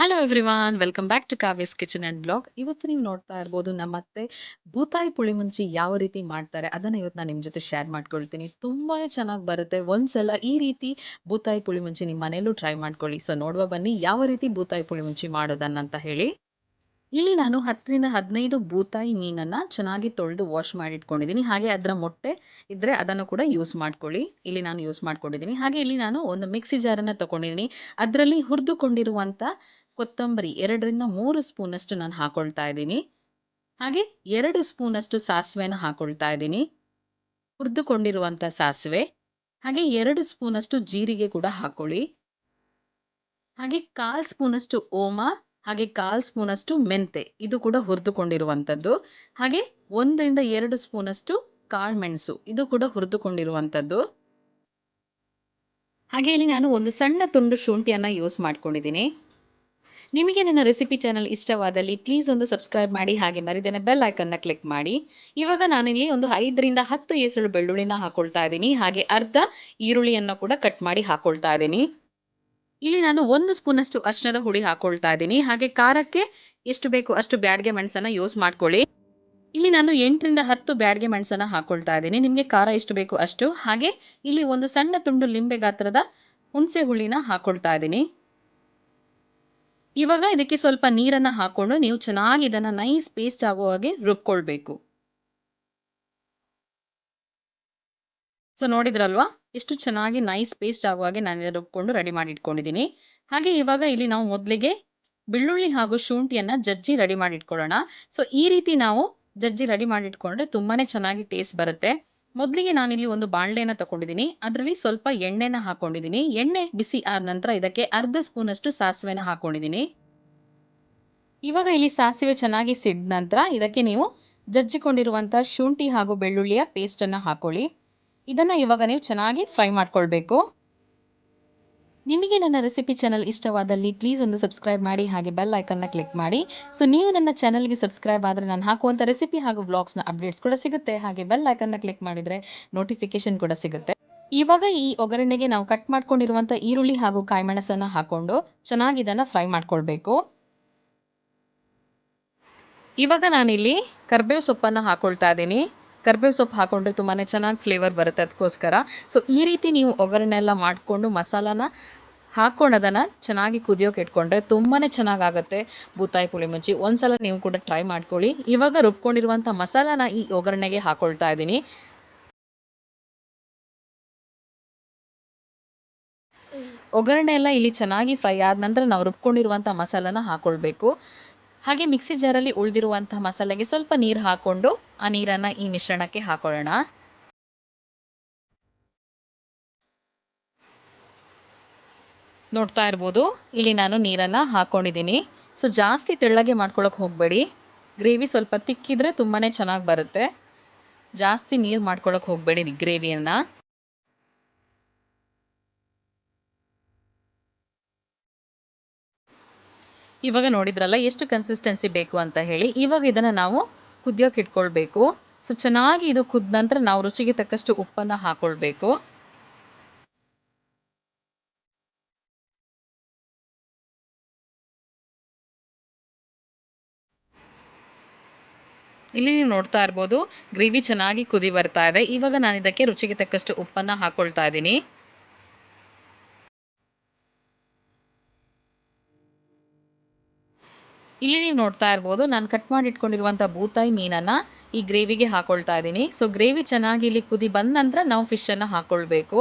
Hello everyone welcome back to Kavya's kitchen and blog. ಇವತ್ತು ನೀವು ನೋಡ್ತಾ ಇರ್ಬೋದು ನಮ್ಮತ್ತೆ ಬೂತಾಯಿ ಪುಳಿಮುಂಚಿ ಯಾವ ರೀತಿ ಮಾಡ್ತಾರೆ ಅದನ್ನ ಇವತ್ತು ನಾನು ನಿಮ್ಮ ಜೊತೆ ಶೇರ್ ಮಾಡ್ಕೊಳ್ತೀನಿ. ತುಂಬಾನೇ ಚೆನ್ನಾಗಿ ಬರುತ್ತೆ. ಒಂದ್ಸಲ ಈ ರೀತಿ ಬೂತಾಯಿ ಪುಳಿಮುಂಚಿ ನಿಮ್ಮ ಮನೇಲೂ ಟ್ರೈ ಮಾಡ್ಕೊಳ್ಳಿ. ಸೊ ನೋಡುವ ಬನ್ನಿ ಯಾವ ರೀತಿ ಬೂತಾಯಿ ಪುಳಿಮುಂಚಿ ಮಾಡೋದನ್ನಂತ ಹೇಳಿ. ಇಲ್ಲಿ ನಾನು 10ರಿಂದ 15 ಬೂತಾಯಿ ಮೀನನ್ನ ಚೆನ್ನಾಗಿ ತೊಳೆದು ವಾಶ್ ಮಾಡಿಟ್ಕೊಂಡಿದ್ದೀನಿ. ಹಾಗೆ ಅದರ ಮೊಟ್ಟೆ ಇದ್ರೆ ಅದನ್ನು ಕೂಡ ಯೂಸ್ ಮಾಡ್ಕೊಳ್ಳಿ. ಇಲ್ಲಿ ನಾನು ಯೂಸ್ ಮಾಡ್ಕೊಂಡಿದ್ದೀನಿ. ಹಾಗೆ ಇಲ್ಲಿ ನಾನು ಒಂದು ಮಿಕ್ಸಿ ಜಾರನ್ನ ತಗೊಂಡಿದ್ದೀನಿ. ಅದರಲ್ಲಿ ಹುರಿದುಕೊಂಡಿರುವಂತ ಕೊತ್ತಂಬರಿ 2ರಿಂದ 3 ಸ್ಪೂನಷ್ಟು ನಾನು ಹಾಕೊಳ್ತಾ ಇದ್ದೀನಿ. ಹಾಗೆ 2 ಸ್ಪೂನಷ್ಟು ಸಾಸಿವೆನ ಹಾಕೊಳ್ತಾ ಇದ್ದೀನಿ. ಹುರಿದುಕೊಂಡಿರುವಂತ ಸಾಸಿವೆ. ಹಾಗೆ 2 ಸ್ಪೂನಷ್ಟು ಜೀರಿಗೆ ಕೂಡ ಹಾಕೊಳ್ಳಿ. ಹಾಗೆ 1/4 ಸ್ಪೂನಷ್ಟು ಓಮ, ಹಾಗೆ 1/4 ಸ್ಪೂನಷ್ಟು ಮೆಂತೆ ಇದು ಕೂಡ ಹುರಿದುಕೊಂಡಿರುವಂಥದ್ದು. ಹಾಗೆ 1ರಿಂದ 2 ಸ್ಪೂನಷ್ಟು ಕಾಳುಮೆಣಸು ಇದು ಕೂಡ ಹುರಿದುಕೊಂಡಿರುವಂಥದ್ದು. ಹಾಗೆ ಇಲ್ಲಿ ನಾನು ಒಂದು ಸಣ್ಣ ತುಂಡು ಶುಂಠಿಯನ್ನ ಯೂಸ್ ಮಾಡ್ಕೊಂಡಿದ್ದೀನಿ. ನಿಮಗೆ ನನ್ನ ರೆಸಿಪಿ ಚಾನಲ್ ಇಷ್ಟವಾದಲ್ಲಿ ಪ್ಲೀಸ್ ಒಂದು ಸಬ್ಸ್ಕ್ರೈಬ್ ಮಾಡಿ, ಹಾಗೆ ಮರಿದೇನೆ ಬೆಲ್ ಐಕನ್ನ ಕ್ಲಿಕ್ ಮಾಡಿ. ಇವಾಗ ನಾನಿಲ್ಲಿ ಒಂದು 5ರಿಂದ 10 ಎಸಳು ಬೆಳ್ಳುಳ್ಳಿನ ಹಾಕೊಳ್ತಾ ಇದ್ದೀನಿ. ಹಾಗೆ ಅರ್ಧ ಈರುಳ್ಳಿಯನ್ನ ಕೂಡ ಕಟ್ ಮಾಡಿ ಹಾಕೊಳ್ತಾ ಇದ್ದೀನಿ. ಇಲ್ಲಿ ನಾನು 1 ಸ್ಪೂನಷ್ಟು ಅರಿಶಿಣದ ಹುಡಿ ಹಾಕೊಳ್ತಾ ಇದ್ದೀನಿ. ಹಾಗೆ ಖಾರಕ್ಕೆ ಎಷ್ಟು ಬೇಕು ಅಷ್ಟು ಬ್ಯಾಡಗೆ ಮೆಣಸನ್ನ ಯೂಸ್ ಮಾಡ್ಕೊಳ್ಳಿ. ಇಲ್ಲಿ ನಾನು 8ರಿಂದ 10 ಬ್ಯಾಡಗೆ ಮೆಣಸನ್ನ ಹಾಕೊಳ್ತಾ ಇದ್ದೀನಿ. ನಿಮಗೆ ಖಾರ ಎಷ್ಟು ಬೇಕು ಅಷ್ಟು. ಹಾಗೆ ಇಲ್ಲಿ ಒಂದು ಸಣ್ಣ ತುಂಡು ಲಿಂಬೆ ಗಾತ್ರದ ಹುಣಸೆ ಹುಳಿನ ಹಾಕೊಳ್ತಾ ಇದ್ದೀನಿ. ಇವಾಗ ಇದಕ್ಕೆ ಸ್ವಲ್ಪ ನೀರನ್ನ ಹಾಕೊಂಡು ನೀವು ಚೆನ್ನಾಗಿ ಇದನ್ನ ನೈಸ್ ಪೇಸ್ಟ್ ಆಗೋ ಹಾಗೆ ರುಬ್ಕೊಳ್ಬೇಕು. ಸೊ ನೋಡಿದ್ರಲ್ವಾ ಎಷ್ಟು ಚೆನ್ನಾಗಿ ನೈಸ್ ಪೇಸ್ಟ್ ಆಗೋ ಹಾಗೆ ನಾನು ರುಬ್ಕೊಂಡು ರೆಡಿ ಮಾಡಿ ಇಟ್ಕೊಂಡಿದ್ದೀನಿ. ಹಾಗೆ ಇವಾಗ ಇಲ್ಲಿ ನಾವು ಮೊದಲಿಗೆ ಬೆಳ್ಳುಳ್ಳಿ ಹಾಗೂ ಶುಂಠಿಯನ್ನ ಜಜ್ಜಿ ರೆಡಿ ಮಾಡಿ ಇಟ್ಕೊಳ್ಳೋಣ. ಸೊ ಈ ರೀತಿ ನಾವು ಜಜ್ಜಿ ರೆಡಿ ಮಾಡಿ ಇಟ್ಕೊಂಡ್ರೆ ತುಂಬಾನೇ ಚೆನ್ನಾಗಿ ಟೇಸ್ಟ್ ಬರುತ್ತೆ. ಮೊದಲಿಗೆ ನಾನಿಲ್ಲಿ ಒಂದು ಬಾಣಲೆನ ತಗೊಂಡಿದ್ದೀನಿ. ಅದರಲ್ಲಿ ಸ್ವಲ್ಪ ಎಣ್ಣೆನ ಹಾಕೊಂಡಿದ್ದೀನಿ. ಎಣ್ಣೆ ಬಿಸಿ ಆದ ನಂತರ ಇದಕ್ಕೆ ಅರ್ಧ ಸ್ಪೂನಷ್ಟು ಸಾಸಿವೆನ ಹಾಕೊಂಡಿದ್ದೀನಿ. ಇವಾಗ ಇಲ್ಲಿ ಸಾಸಿವೆ ಚೆನ್ನಾಗಿ ಸಿಡ್ದ ನಂತರ ಇದಕ್ಕೆ ನೀವು ಜಜ್ಜಿಕೊಂಡಿರುವಂಥ ಶುಂಠಿ ಹಾಗೂ ಬೆಳ್ಳುಳ್ಳಿಯ ಪೇಸ್ಟನ್ನು ಹಾಕೊಳ್ಳಿ. ಇದನ್ನು ಇವಾಗ ನೀವು ಚೆನ್ನಾಗಿ ಫ್ರೈ ಮಾಡ್ಕೊಳ್ಬೇಕು. ನಿಮಗೆ ನನ್ನ ರೆಸಿಪಿ ಚಾನಲ್ ಇಷ್ಟವಾದಲ್ಲಿ ಪ್ಲೀಸ್ ಒಂದು ಸಬ್ಸ್ಕ್ರೈಬ್ ಮಾಡಿ, ಹಾಗೆ ಬೆಲ್ ಐಕನ್ನ ಕ್ಲಿಕ್ ಮಾಡಿ. ಸೊ ನೀವು ನನ್ನ ಚಾನಲ್ಗೆ ಸಬ್ಸ್ಕ್ರೈಬ್ ಆದರೆ ನಾನು ಹಾಕುವಂಥ ರೆಸಿಪಿ ಹಾಗೂ ವ್ಲಾಗ್ಸ್ನ ಅಪ್ಡೇಟ್ಸ್ ಕೂಡ ಸಿಗುತ್ತೆ. ಹಾಗೆ ಬೆಲ್ ಐಕನ್ನ ಕ್ಲಿಕ್ ಮಾಡಿದರೆ ನೋಟಿಫಿಕೇಶನ್ ಕೂಡ ಸಿಗುತ್ತೆ. ಇವಾಗ ಈ ಒಗ್ಗರಣೆಗೆ ನಾವು ಕಟ್ ಮಾಡ್ಕೊಂಡಿರುವಂಥ ಈರುಳ್ಳಿ ಹಾಗೂ ಕಾಯಿಮೆಣಸನ್ನು ಹಾಕೊಂಡು ಚೆನ್ನಾಗಿ ಇದನ್ನು ಫ್ರೈ ಮಾಡ್ಕೊಳ್ಬೇಕು. ಇವಾಗ ನಾನಿಲ್ಲಿ ಕರ್ಬೇವು ಸೊಪ್ಪನ್ನು ಹಾಕೊಳ್ತಾ ಇದ್ದೀನಿ. ಕರ್ಬೇವು ಸೊಪ್ಪು ಹಾಕೊಂಡ್ರೆ ತುಂಬಾ ಚೆನ್ನಾಗಿ ಫ್ಲೇವರ್ ಬರುತ್ತೆ, ಅದಕ್ಕೋಸ್ಕರ. ಸೊ ಈ ರೀತಿ ನೀವು ಒಗ್ಗರಣೆ ಎಲ್ಲ ಮಾಡಿಕೊಂಡು ಮಸಾಲಾನ ಹಾಕ್ಕೊಂಡು ಅದನ್ನು ಚೆನ್ನಾಗಿ ಕುದಿಯೋಕೆ ಇಟ್ಕೊಂಡ್ರೆ ತುಂಬಾ ಚೆನ್ನಾಗಾಗುತ್ತೆ ಬೂತಾಯಿ ಪುಳಿಮುಂಚಿ. ಒಂದ್ಸಲ ನೀವು ಕೂಡ ಟ್ರೈ ಮಾಡ್ಕೊಳ್ಳಿ. ಇವಾಗ ರುಬ್ಕೊಂಡಿರುವಂಥ ಮಸಾಲಾನ ಈ ಒಗ್ಗರಣೆಗೆ ಹಾಕೊಳ್ತಾ ಇದ್ದೀನಿ. ಒಗ್ಗರಣೆ ಎಲ್ಲ ಇಲ್ಲಿ ಚೆನ್ನಾಗಿ ಫ್ರೈ ಆದ ನಂತರ ನಾವು ರುಬ್ಕೊಂಡಿರುವಂಥ ಮಸಾಲಾನ ಹಾಕೊಳ್ಬೇಕು. ಹಾಗೆ ಮಿಕ್ಸಿ ಜಾರಲ್ಲಿ ಉಳಿದಿರುವಂತಹ ಮಸಾಲೆಗೆ ಸ್ವಲ್ಪ ನೀರು ಹಾಕ್ಕೊಂಡು ಆ ನೀರನ್ನು ಈ ಮಿಶ್ರಣಕ್ಕೆ ಹಾಕೊಳ್ಳೋಣ. ನೋಡ್ತಾ ಇರ್ಬೋದು ಇಲ್ಲಿ ನಾನು ನೀರನ್ನು ಹಾಕ್ಕೊಂಡಿದ್ದೀನಿ. ಸೊ ಜಾಸ್ತಿ ತೆಳ್ಳಗೆ ಮಾಡ್ಕೊಳಕ್ಕೆ ಹೋಗಬೇಡಿ. ಗ್ರೇವಿ ಸ್ವಲ್ಪ ತಿಕ್ಕಿದ್ರೆ ತುಂಬಾ ಚೆನ್ನಾಗಿ ಬರುತ್ತೆ. ಜಾಸ್ತಿ ನೀರು ಮಾಡ್ಕೊಳಕ್ಕೆ ಹೋಗಬೇಡಿ ಗ್ರೇವಿಯನ್ನು. ಇವಾಗ ನೋಡಿದ್ರಲ್ಲ ಎಷ್ಟು ಕನ್ಸಿಸ್ಟೆನ್ಸಿ ಬೇಕು ಅಂತ ಹೇಳಿ. ಇವಾಗ ಇದನ್ನು ನಾವು ಕುದಿಯೋಕೆ ಇಟ್ಕೊಳ್ಬೇಕು. ಸೊ ಚೆನ್ನಾಗಿ ಇದು ಕುದ್ದ ನಂತರ ನಾವು ರುಚಿಗೆ ತಕ್ಕಷ್ಟು ಉಪ್ಪನ್ನು ಹಾಕ್ಕೊಳ್ಬೇಕು. ಇಲ್ಲಿ ನೀವು ನೋಡ್ತಾ ಇರ್ಬೋದು ಗ್ರೇವಿ ಚೆನ್ನಾಗಿ ಕುದಿ ಬರ್ತಾ ಇದೆ. ಇವಾಗ ನಾನು ಇದಕ್ಕೆ ರುಚಿಗೆ ತಕ್ಕಷ್ಟು ಉಪ್ಪನ್ನು ಹಾಕ್ಕೊಳ್ತಾ ಇದ್ದೀನಿ. ಇಲ್ಲಿ ನೀವು ನೋಡ್ತಾ ಇರ್ಬೋದು ನಾನು ಕಟ್ ಮಾಡಿ ಇಟ್ಕೊಂಡಿರುವಂಥ ಬೂತಾಯಿ ಮೀನನ್ನು ಈ ಗ್ರೇವಿಗೆ ಹಾಕೊಳ್ತಾ ಇದ್ದೀನಿ. ಸೊ ಗ್ರೇವಿ ಚೆನ್ನಾಗಿ ಇಲ್ಲಿ ಕುದಿ ಬಂದ ನಂತರ ನಾವು ಫಿಶನ್ನು ಹಾಕ್ಕೊಳ್ಬೇಕು.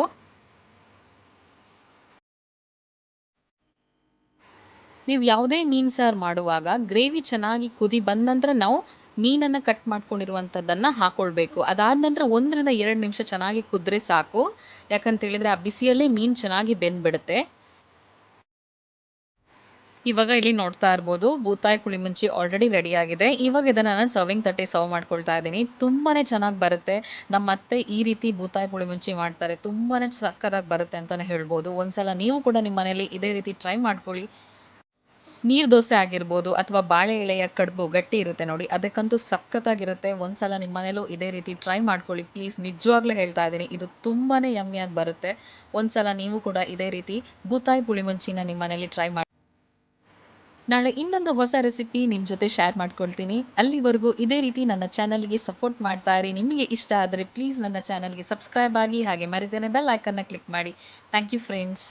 ನೀವು ಯಾವುದೇ ಮೀನು ಸಾರು ಮಾಡುವಾಗ ಗ್ರೇವಿ ಚೆನ್ನಾಗಿ ಕುದಿ ಬಂದ ನಂತರ ನಾವು ಮೀನನ್ನು ಕಟ್ ಮಾಡ್ಕೊಂಡಿರುವಂಥದ್ದನ್ನು ಹಾಕ್ಕೊಳ್ಬೇಕು. ಅದಾದ ನಂತರ 1ರಿಂದ 2 ನಿಮಿಷ ಚೆನ್ನಾಗಿ ಕುದ್ರೆ ಸಾಕು. ಯಾಕಂತೇಳಿದರೆ ಆ ಬಿಸಿಯಲ್ಲೇ ಮೀನು ಚೆನ್ನಾಗಿ ಬೆಂದ್ಬಿಡುತ್ತೆ. ಇವಾಗ ಇಲ್ಲಿ ನೋಡ್ತಾ ಇರ್ಬೋದು ಬೂತಾಯಿ ಪುಳಿಮುಂಚಿ ಆಲ್ರೆಡಿ ರೆಡಿ ಆಗಿದೆ. ಇವಾಗ ಇದನ್ನು ನಾನು ಸರ್ವಿಂಗ್ ತಟ್ಟೆ ಸರ್ವ್ ಮಾಡ್ಕೊಳ್ತಾ ಇದ್ದೀನಿ. ತುಂಬಾ ಚೆನ್ನಾಗಿ ಬರುತ್ತೆ. ನಮ್ಮ ಅತ್ತೆ ಈ ರೀತಿ ಬೂತಾಯಿ ಪುಳಿಮುಂಚಿ ಮಾಡ್ತಾರೆ. ತುಂಬಾ ಸಕ್ಕತ್ತಾಗಿ ಬರುತ್ತೆ ಅಂತಲೇ ಹೇಳ್ಬೋದು. ಒಂದ್ಸಲ ನೀವು ಕೂಡ ನಿಮ್ಮ ಮನೇಲಿ ಇದೇ ರೀತಿ ಟ್ರೈ ಮಾಡ್ಕೊಳ್ಳಿ. ನೀರು ದೋಸೆ ಆಗಿರ್ಬೋದು ಅಥವಾ ಬಾಳೆ ಎಲೆಯ ಕಡುಬು ಗಟ್ಟಿ ಇರುತ್ತೆ ನೋಡಿ, ಅದಕ್ಕಂತೂ ಸಖತ್ತಾಗಿರುತ್ತೆ. ಒಂದ್ಸಲ ನಿಮ್ಮ ಮನೇಲೂ ಇದೇ ರೀತಿ ಟ್ರೈ ಮಾಡ್ಕೊಳ್ಳಿ ಪ್ಲೀಸ್. ನಿಜವಾಗ್ಲೂ ಹೇಳ್ತಾ ಇದ್ದೀನಿ, ಇದು ತುಂಬಾ ಯಮ್ಮಿಯಾಗಿ ಬರುತ್ತೆ. ಒಂದ್ಸಲ ನೀವು ಕೂಡ ಇದೇ ರೀತಿ ಬೂತಾಯಿ ಪುಳಿಮುಂಚಿನ ನಿಮ್ಮ ಮನೇಲಿ ಟ್ರೈ ಮಾಡಿ. ನಾಳೆ ಇನ್ನೊಂದು ಹೊಸ ರೆಸಿಪಿ ನಿಮ್ಮ ಜೊತೆ ಶೇರ್ ಮಾಡ್ಕೊಳ್ತೀನಿ. ಅಲ್ಲಿವರೆಗೂ ಇದೇ ರೀತಿ ನನ್ನ ಚಾನಲ್‌ಗೆ ಸಪೋರ್ಟ್ ಮಾಡ್ತಾ ಇರಿ. ನಿಮಗೆ ಇಷ್ಟ ಆದರೆ ಪ್ಲೀಸ್ ನನ್ನ ಚಾನಲ್‌ಗೆ ಸಬ್ಸ್ಕ್ರೈಬ್ ಆಗಿ ಹಾಗೆ ಮರಿದೇನೆ ಬೆಲ್ ಐಕಾನ್‌ನ ಕ್ಲಿಕ್ ಮಾಡಿ. Thank you friends.